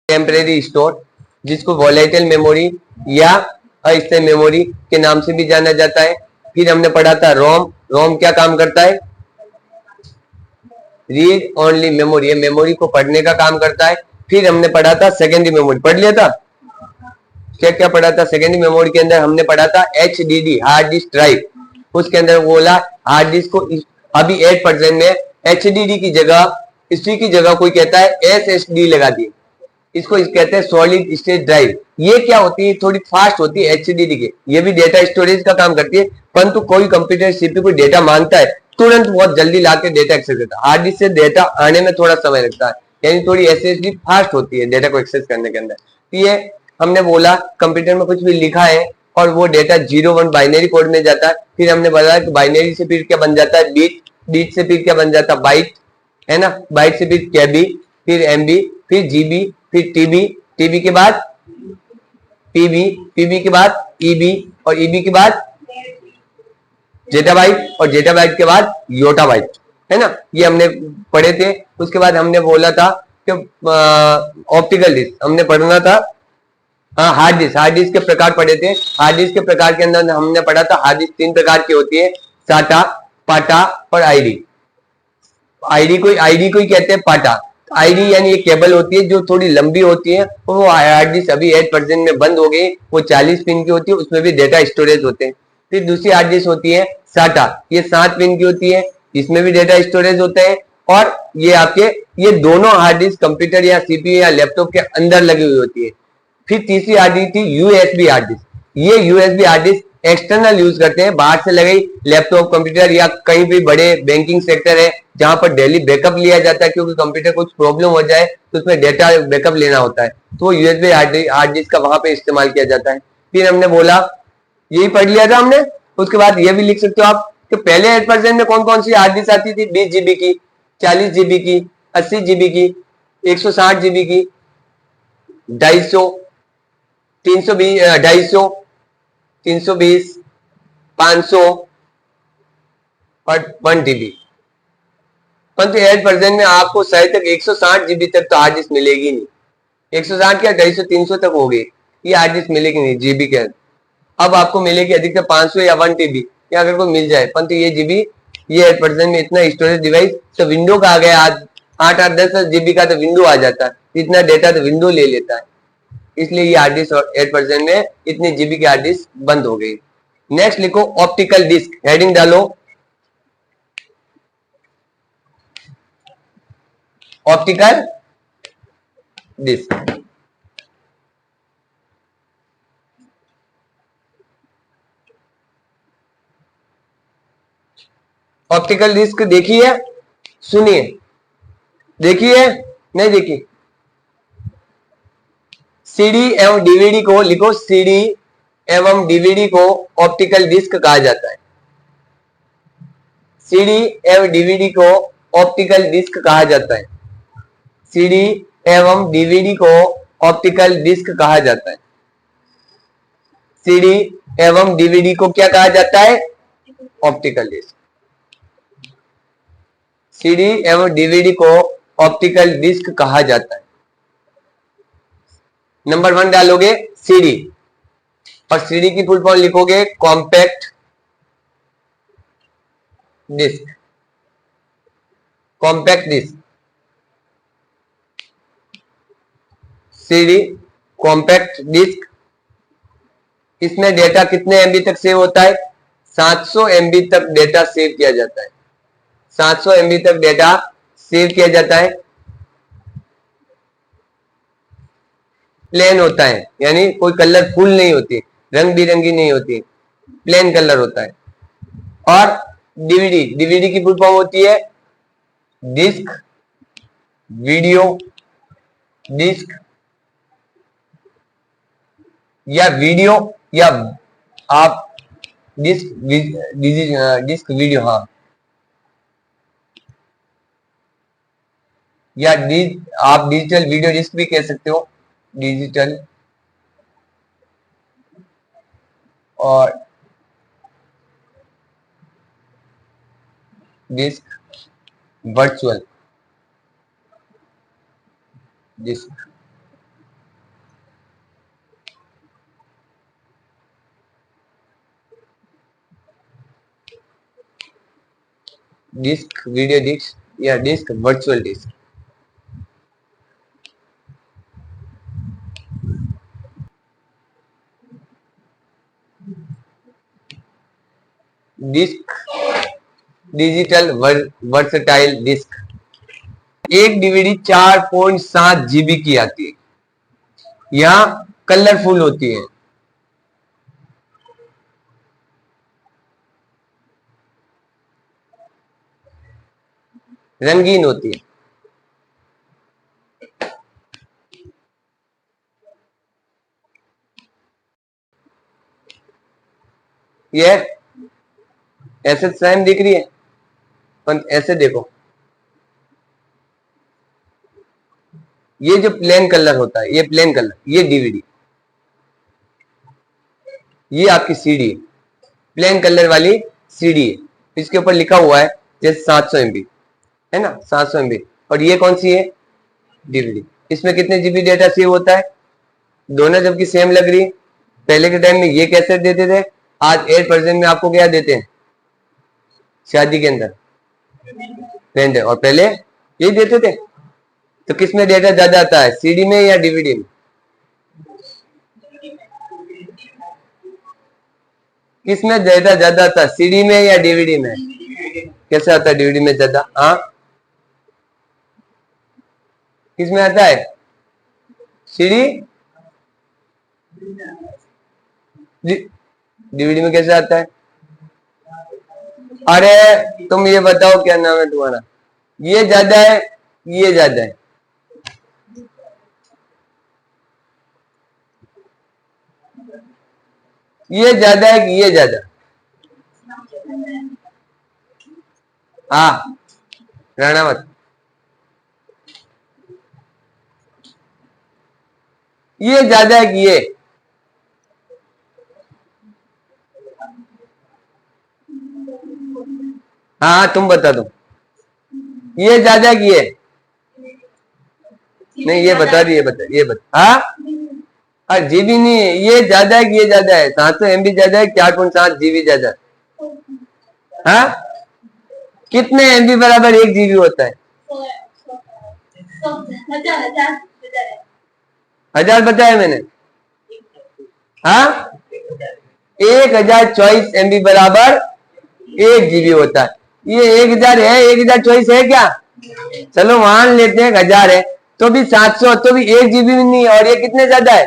Temporary store, जिसको volatile memory या अस्थायी मेमोरी के नाम से भी जाना जाता है। फिर हमने पढ़ा था रोम। रोम क्या काम करता है? रीड ओनली मेमोरी, ये मेमोरी को पढ़ने का काम करता है। फिर हमने पढ़ा था सेकेंडरी मेमोरी, पढ़ लिया था। क्या क्या पढ़ा था सेकेंडरी मेमोरी के अंदर? हमने पढ़ा था HDD, हार्ड डिस्क ड्राइव। उसके अंदर बोला हार्ड डिस्क को अभी 8% में HDD की जगह, इसी की जगह कोई कहता है SSD लगा दी, इसको कहते हैं सॉलिड स्टेट ड्राइव। ये क्या होती है? थोड़ी फास्ट होती है HDD के, ये भी डेटा स्टोरेज का काम करती है, परंतु कोई कंप्यूटर सीपीयू कोई डेटा मांगता है तुरंत बहुत जल्दी लाके डेटा एक्सेस करता है। हार्ड डिस्क से डेटा आने में थोड़ा समय लगता है, यानी थोड़ी SSD फास्ट होती है डेटा को एक्सेस करने के अंदर। तो ये हमने बोला कंप्यूटर में कुछ भी लिखा है और वो डेटा 0-1 बाइनरी कोड में जाता है। फिर हमने बताया कि बाइनरी से फिर क्या बन जाता है? बीट। बीट से फिर क्या बन जाता है? बाइट, है ना। बाइट से फिर केबी, फिर एमबी, फिर जीबी, फिर टीबी, टीबी के बाद पीबी, पीबी के बाद ईबी, और ईबी के बाद जेटाबाइट, और जेटाबाइट के बाद योटाबाइट, है ना। ये हमने पढ़े थे। उसके बाद हमने बोला था कि ऑप्टिकल डिस्क हमने पढ़ना था। हाँ, हार्ड डिस्क, हार्ड डिस्क के प्रकार पढ़े थे। हार्ड डिस्क के प्रकार के अंदर हमने पढ़ा था हार्ड डिस्क 3 प्रकार की होती है, साटा, पाटा और आईडी। आईडी को ही कहते हैं पाटा। आईडी यानी ये केबल होती है जो थोड़ी लंबी होती है, और वो हार्ड डिस्क अभी 8% में बंद हो गई, वो 40 पिन की होती है, उसमें भी डेटा स्टोरेज होते हैं। फिर दूसरी हार्ड डिस्क होती है साटा, ये 7 पिन की होती है, इसमें भी डेटा स्टोरेज होते हैं। और ये आपके ये दोनों हार्ड डिस्क कंप्यूटर या सीपीयू या लैपटॉप के अंदर लगी हुई होती है। फिर तीसरी हार्ड डिस्क थी यूएसबी हार्ड डिस्क। ये USB hard disk external use करते हैं, बाहर से लगे लैपटॉप कंप्यूटर या कहीं भी बड़े बैंकिंग सेक्टर है जहां पर डेली बैकअप लिया जाता है, क्योंकि कंप्यूटर कुछ प्रॉब्लम हो जाए तो उसमें डेटा बैकअप लेना होता है, तो यूएसबी हार्ड डिस्क का वहां पे इस्तेमाल किया जाता है। फिर हमने बोला, यही पढ़ लिया था हमने। उसके बाद ये भी लिख सकते हो आप कि पहले 8% में कौन कौन सी हार्ड डिस्क आती थी? 20 GB की, 40 GB की, 80 GB की, 160 GB की, 250, 320, 250, 320, 500 और 1 TB। परंतु 8% में आपको शायद तक 160 GB तक तो हार्ड डिस्क मिलेगी नहीं। 160 क्या 250, 300 तक हो गई, ये हार्ड डिस्क मिलेगी नहीं जीबी के अंदर। अब आपको मिलेगी अधिकतर 500 या 1 TB, या अगर कोई मिल जाए, परंतु ये जीबी, ये 8% में इतना स्टोरेज डिवाइस तो विंडो का आ गया आज, 8-10 GB का तो विंडो आ जाता है, इतना डेटा तो विंडो ले लेता है। इसलिए ये हार्ड डिस्क 8% में इतनी जीबी की हार्ड डिस्क बंद हो गई। नेक्स्ट लिखो ऑप्टिकल डिस्क, हेडिंग डालो ऑप्टिकल डिस्क। ऑप्टिकल डिस्क देखी है? सुनिए, देखी है? नहीं देखी? सीडी एवं डीवीडी को लिखो, सीडी एवं डीवीडी को ऑप्टिकल डिस्क कहा जाता है। सीडी एवं डीवीडी को ऑप्टिकल डिस्क कहा जाता है। सीडी एवं डीवीडी को ऑप्टिकल डिस्क कहा जाता है। सीडी एवं डीवीडी को क्या कहा जाता है? Optical disc. सीडी एवं डीवीडी को ऑप्टिकल डिस्क कहा जाता है। नंबर 1 डालोगे सीडी, और सीडी की फुल फॉर्म लिखोगे compact disc. Compact disc, CD compact disc. इसमें डेटा कितने एमबी तक सेव होता है? 700 MB तक डेटा सेव किया जाता है। 700 MB तक डेटा सेव किया जाता है। प्लेन होता है, यानी कोई कलरफुल नहीं होती, रंग बिरंगी नहीं होती, प्लेन कलर होता है। और डीवीडी, डीवीडी की फुल फॉर्म होती है डिस्क वीडियो डिस्क, या वीडियो, या आप डिस्क डिस्क वीडियो, हाँ, या आप डिजिटल वीडियो डिस्क भी कह सकते हो, डिजिटल और disc, virtual disc. Disc, video disc या disc virtual disc. Disc, digital versatile disc. एक डीवीडी 4.7 जीबी की आती है, यहां कलरफुल होती है। रंगीन होती है। ये ऐसे स्वयं दिख रही है, पर ऐसे देखो, ये जो प्लेन कलर होता है, ये प्लेन कलर, ये डीवीडी, ये आपकी सीडी, प्लेन कलर वाली सीडी है। इसके ऊपर लिखा हुआ है जैसे 700 MB है ना, 700 MB। और ये कौन सी है, डीवीडी। इसमें कितने जीबी डेटा सेव होता है, दोनों जबकि सेम लग रही है। पहले के टाइम में ये कैसे देते थे, आज 8% में आपको क्या देते हैं शादी के अंदर, पेन ड्राइव, और पहले यही देते थे। तो किसमें डेटा ज्यादा आता है, सीडी में या डीवीडी में? किसमें डेटा ज्यादा आता है, सीडी में या डीवीडी में? कैसे आता है डीवीडी में ज्यादा? हाँ, किसमें आता है, सीडी, डीवीडी में कैसे आता है? अरे तुम ये बताओ क्या नाम है तुम्हारा, ये ज्यादा है, ये ज्यादा है? ये ज्यादा है कि ये ज्यादा? हाँ राणावत, ये ज्यादा है कि ये? हाँ तुम बता दो, ये ज्यादा है कि ये? नहीं ये बता रही है, बता, ये बता। हाँ अरे जीबी नहीं है, ये ज्यादा है कि ये ज्यादा है? 700 MB ज्यादा है, 4.7 जीबी ज्यादा है? हाँ कितने MB बराबर 1 GB होता है? 1000 बताया मैंने। हाँ 1024 MB बराबर 1 GB होता है। ये 1000 है, 1024 है क्या? चलो मान लेते हैं 1000 है, तो भी 700, तो भी 1 GB भी नहीं है। और ये कितने ज्यादा है,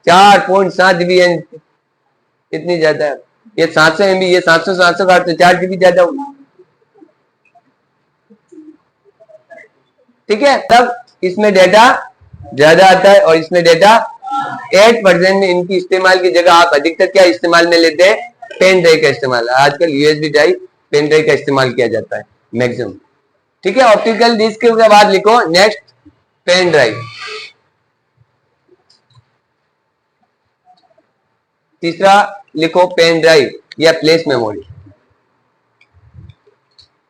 4.7 GB, इतनी ज्यादा है। ये 700 MB, ये 700 का तो 4 GB ज्यादा होगा। ठीक है, तब इसमें डेटा ज्यादा आता है और इसमें डेटा 8% में। इनकी इस्तेमाल की जगह आप अधिकतर क्या इस्तेमाल में लेते हैं, पेन ड्राइव का इस्तेमाल। आजकल USB ड्राइव, पेन ड्राइव का इस्तेमाल किया जाता है मैक्सिमम। ठीक है, ऑप्टिकल डिस्क के बाद लिखो नेक्स्ट पेन ड्राइव। तीसरा लिखो पेन ड्राइव या प्लेस मेमोरी।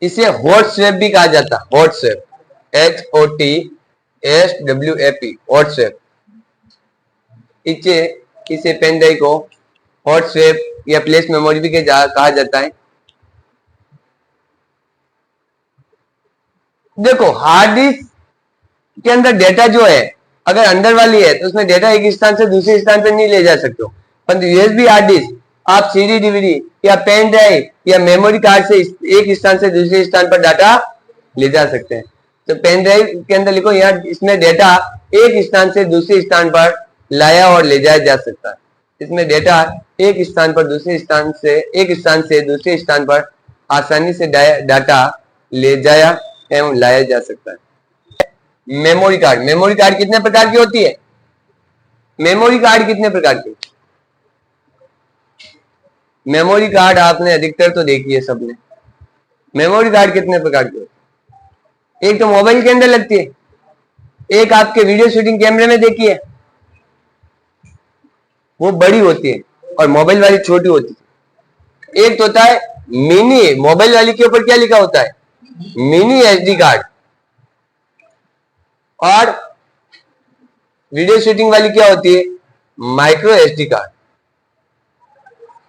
इसे हॉट स्वैप भी कहा जाता है, hot swap, HOTSWAP, hot swap. इसे पेन ड्राइव को हॉट स्वैप या प्लेस मेमोरी भी कहा जाता है। देखो हार्ड डिस्क के अंदर डेटा जो है, अगर अंदर वाली है तो उसमें डेटा एक स्थान से दूसरे स्थान पर नहीं ले जा सकते हो। परंतु यूएसबी हार्ड डिस्क आप सीडी, डीवीडी या पेन ड्राइव या मेमोरी कार्ड से एक स्थान से दूसरे स्थान पर डाटा ले जा सकते हैं। तो पेन ड्राइव के अंदर लिखो यहाँ, इसमें डेटा एक स्थान से दूसरे स्थान पर लाया और ले जाया जा सकता है। इसमें डेटा एक स्थान पर दूसरे स्थान से, एक स्थान से दूसरे स्थान पर आसानी से डाटा ले जाया एवं लाया जा सकता है। मेमोरी कार्ड, मेमोरी कार्ड कितने प्रकार की होती है? मेमोरी कार्ड कितने प्रकार की? मेमोरी कार्ड आपने अधिकतर तो देखी है सबने। मेमोरी कार्ड कितने प्रकार की होती है? एक तो मोबाइल के अंदर लगती है, एक आपके वीडियो शूटिंग कैमरे में देखी है, वो बड़ी होती है और मोबाइल वाली छोटी होती है। एक तो होता है मिनी, मोबाइल वाली के ऊपर क्या लिखा होता है, मिनी एसडी कार्ड। और वीडियो शूटिंग वाली क्या होती है, माइक्रो एसडी कार्ड।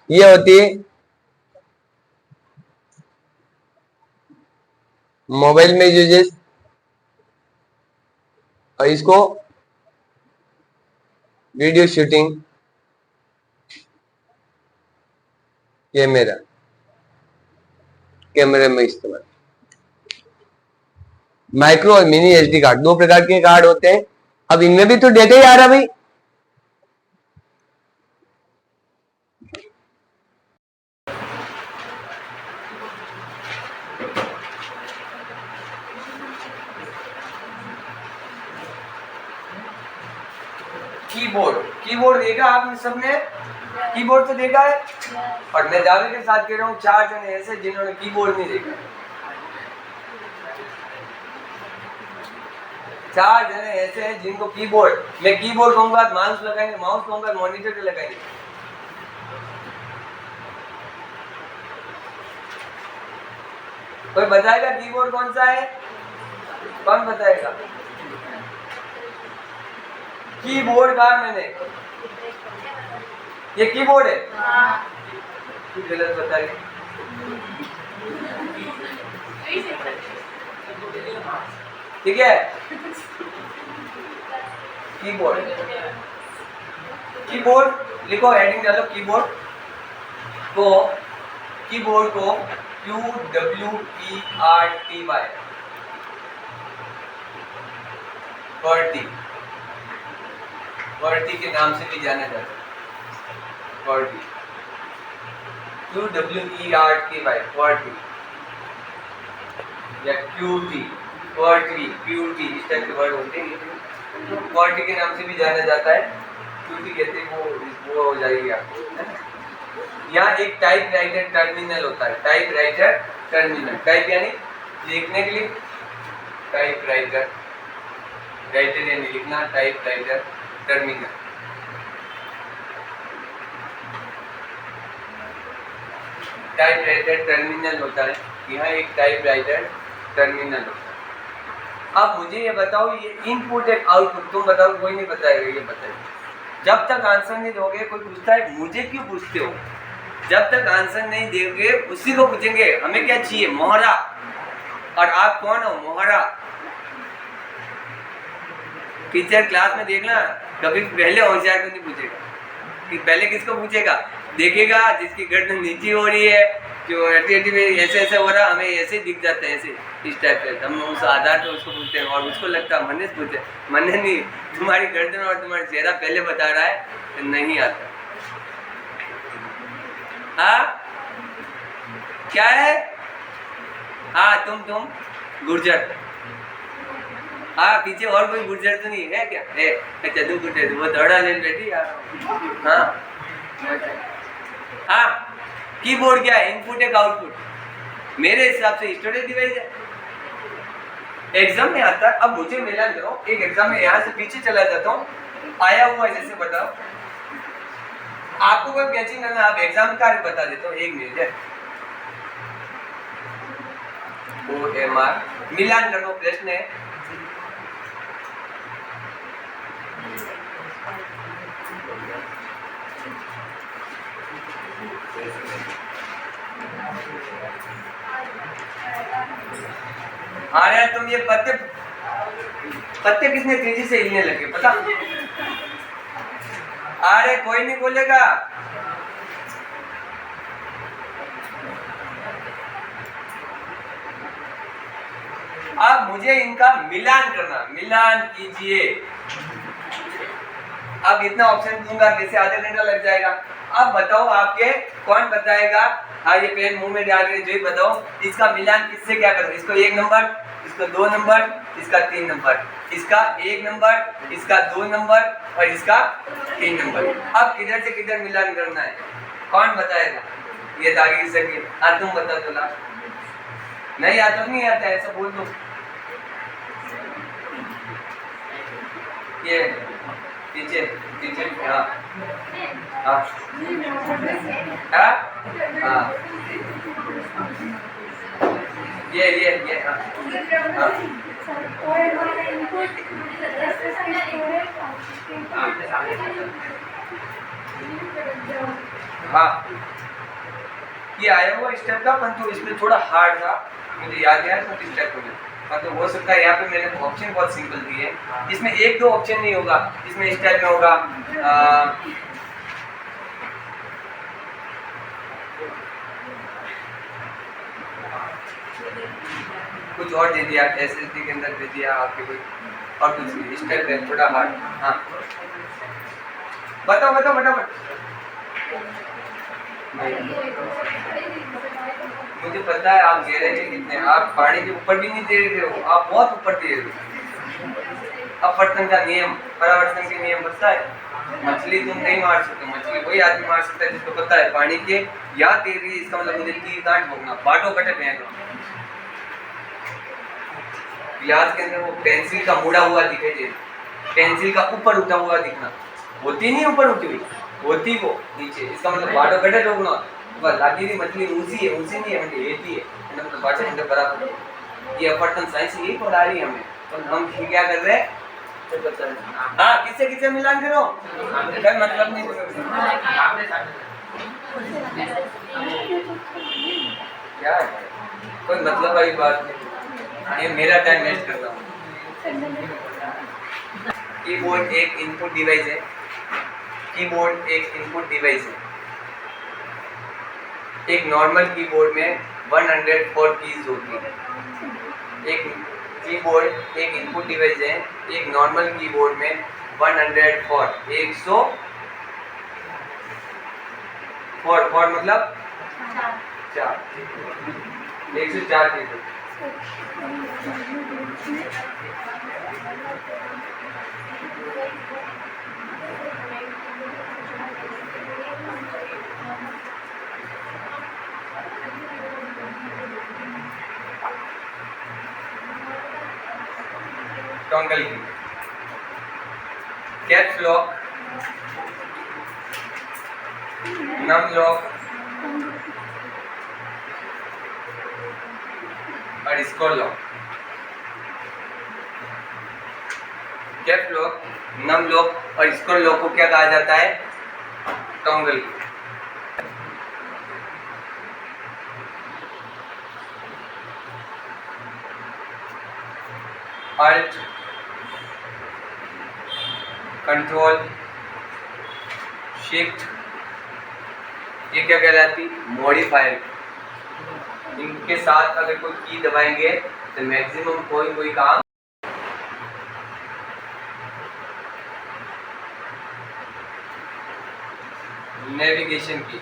ये होती है मोबाइल में यूजेस, और इसको वीडियो शूटिंग, कैमरा, कैमरे में इस्तेमाल। माइक्रो और मिनी एसडी कार्ड, दो प्रकार के कार्ड होते हैं। अब इनमें भी तो डेटा ही आ रहा भाई। कीबोर्ड, कीबोर्ड देखा आपने सबने? कीबोर्ड तो देखा है। और मैं दावे के साथ कह रहा हूँ 4 जने ऐसे जिन्होंने कीबोर्ड नहीं देखा। 4 जने ऐसे हैं जिनको कीबोर्ड, मैं कीबोर्ड कहूंगा माउस लगाएंगे, माउस कहूंगा मॉनिटर पे लगाएंगे। कोई बताएगा कीबोर्ड कौन सा है? कौन बताएगा? कीबोर्ड कहा मैंने, ये कीबोर्ड है। गलत बताइए। ठीक है, कीबोर्ड, कीबोर्ड लिखो, हेडिंग डालो कीबोर्ड को, कीबोर्ड को QWERTY, QWERTY, QWERTY के नाम से भी जाना जाता है। QWERTY, QWERTY या QT, QWERTY इस टाइप के वर्ड होते हैं। QWERTY के नाम से भी जाना जाता है, QT कहते हैं। वो हो जाएगी आपको। यहाँ एक टाइप राइटर टर्मिनल होता है, टाइप राइटर टर्मिनल। टाइप यानी लिखने के लिए, टाइप राइटर, राइटर यानी लिखना, type writer terminal. Type writer terminal होता है, यहाँ एक टाइप राइटर टर्मिनल होता है। अब मुझे ये बताओ, ये इनपुट एक आउटपुट, तुम बताओ, कोई नहीं बताएगा, ये बताइए। जब तक आंसर नहीं दोगे, कोई पूछता है मुझे क्यों पूछते हो, जब तक आंसर नहीं दोगे उसी को पूछेंगे हमें क्या चाहिए, मोहरा। और आप कौन हो? मोहरा। टीचर क्लास में देखना, कभी पहले होशियार को नहीं पूछेगा कि पहले किसको पूछेगा, देखेगा जिसकी गर्दन नीचे हो रही है, जो एटी में ऐसे ऐसे हो रहा, हमें ऐसे दिख जाता है, ऐसे इस टाइप से हम उस आधार पे उसको पूछते हैं। और उसको लगता है मन्ने से पूछे, मन्ने नहीं, तुम्हारी गर्दन और तुम्हारा चेहरा पहले बता रहा है, नहीं आता। हाँ क्या है? हाँ तुम गुर्जर। हाँ पीछे और कोई गुर्जर तो नहीं है क्या? है, अच्छा तुम गुर्जर, वो दौड़ा ले बैठी यार। हाँ हाँ, कीबोर्ड क्या है? इनपुट एक आउटपुट। मेरे हिसाब से स्टोरेज डिवाइस है। एग्जाम में आता है। अब मुझे मिलान करो, एक एग्जाम में यहाँ से पीछे चला जाता हूँ, आया हुआ है जैसे बताओ, आपको कोई कैचिंग करना, आप एग्जाम का बता देता हूँ, 1 मिनट है। OMR मिलान करो, प्रश्न है। अरे तुम ये पत्ते कितने तेजी से हिलने लगे पता? अरे कोई नहीं बोलेगा। अब मुझे इनका मिलान करना, मिलान कीजिए। अब इतना ऑप्शन दूंगा जैसे आधा घंटा लग जाएगा। अब बताओ आपके कौन बताएगा? हाँ ये पेन मुंह में डाल के जो ही बताओ, इसका मिलान किससे क्या करूं? इसको 1 नंबर, इसको 2 नंबर, इसका 3 नंबर, इसका 1 नंबर, इसका 2 नंबर और इसका 3 नंबर। अब किधर से किधर मिलान करना है, कौन बताएगा? ये दागी सके। हाँ तुम बता दो लास्ट। नहीं आता नहीं आता, ऐसा बोल दो। ये पीछे पीछे, हाँ हाँ हाँ हाँ, ये हाँ हाँ, ये आया हुआ स्टेप था, परंतु इसमें थोड़ा हार्ड था, मुझे याद है तो किस टाइप होगा, मतलब हो सकता है यहाँ पे मैंने ऑप्शन बहुत सिंपल दिए है, इसमें एक दो ऑप्शन नहीं होगा, इसमें इस टाइप में होगा कुछ और दे दिया, एसएसडी के अंदर दे दिया आपके कोई और कुछ नहीं, इस टाइप में थोड़ा हार्ड। हाँ बताओ बताओ फटाफट। मुझे पता है आप दे रहे थे कितने, आप पानी के ऊपर भी नहीं दे रहे हो, आप बहुत ऊपर दे रहे हो। अपवर्तन का नियम, परावर्तन के नियम पता है, मछली तुम नहीं मार सकते, मछली वही आदमी मार सकता है जिसको पता है पानी के या तैर रही है, इसका मतलब मुझे तीर काट भोगना, बाटो कटे फेंक। गिलास के अंदर वो पेंसिल का मुड़ा हुआ दिखाई दे, पेंसिल का ऊपर उठा हुआ दिखना, होती नहीं ऊपर उठी हुई, होती वो नीचे, इसका मतलब बाटो कटे ठोकना। बस लागी हुई मछली ऊंची है, ऊंची नहीं है, मतलब हेती है, मतलब बाटो कटे बराबर है। ये अपवर्तन साइंस नहीं पढ़ा रही हमें, तो हम क्या कर रहे हैं, हाँ किससे किससे मिलान करो, कोई मतलब नहीं, क्या है कोई मतलब वाली बात नहीं, ये मेरा टाइम वेस्ट कर रहा हूँ। कीबोर्ड एक इनपुट डिवाइस है, कीबोर्ड एक इनपुट डिवाइस है। एक नॉर्मल कीबोर्ड में 104 कीज होती है। एक कीबोर्ड एक इनपुट डिवाइस है, एक नॉर्मल कीबोर्ड में 104 104 मतलब 4 104 keys. Toggle key, caps lock, num lock और scroll lock. Caps lock, num lock और स्क्रॉल लॉक को क्या कहा जाता है, टॉन्गल। अल्ट, कंट्रोल, शिफ्ट, ये क्या कहलाती, मॉडिफायर। इनके साथ अगर कोई की दबाएंगे तो मैक्सिमम कोई काम। नेविगेशन की,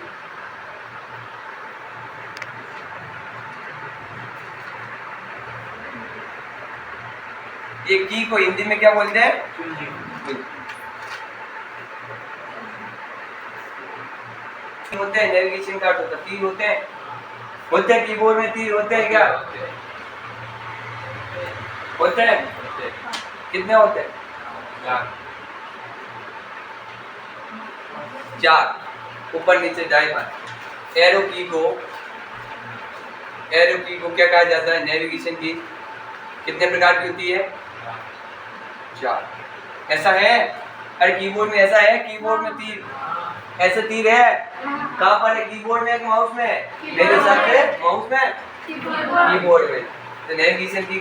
ये की को हिंदी में क्या बोलते हैं, होते हैं नेविगेशन का, तो तीर होते हैं कीबोर्ड में, तीर होते हैं क्या, होते हैं, कितने होते हैं, 4, ऊपर नीचे दाएं बाएं। एरो की को क्या कहा जाता है, नेविगेशन की। कितने प्रकार की होती है, 4। ऐसा है, अरे कीबोर्ड में ऐसा है, कीबोर्ड में तीर, ऐसे तीर है, कहाँ पर है, कीबोर्ड में कि माउस में, मेरे हिसाब से माउस में, कीबोर्ड में। तो नेविगेशन की